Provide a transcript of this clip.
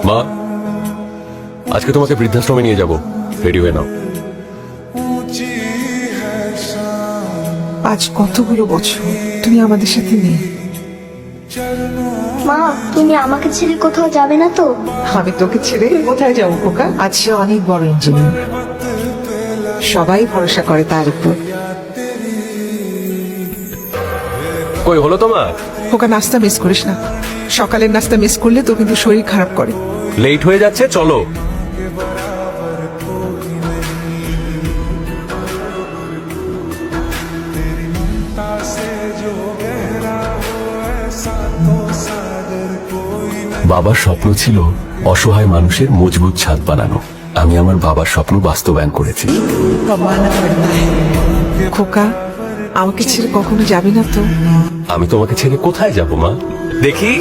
মা, আজকে তোমাকে বৃদ্ধাশ্রমে নিয়ে যাব, রেডি হয়ে নাও। আজ কতগুলো বছর তুমি আমাদের সাথে নেই। মা, তুমি আমাকে ছেড়ে কোথাও যাবে না তো? আমি তোকে ছেড়ে কোথায় যাবো খোকা? আজ সে অনেক বড় ইঞ্জিনিয়ার, সবাই ভরসা করে তার উপর। কই হলো তোমার? খোকা, নাস্তা মিস করিস না, সকালের নাস্তা মিস করলে তো কিন্তু শরীর খারাপ করে। লেট হয়ে যাচ্ছে, চলো। বাবার স্বপ্ন ছিল অসহায় মানুষের মজবুত ছাদ বানানো। আমি আমার বাবার স্বপ্ন বাস্তবায়ন করেছি। খোকা, আমাকে ছেড়ে কখনো যাবি না তো? আমি তোমাকে ছেড়ে কোথায় যাব মা? দেখি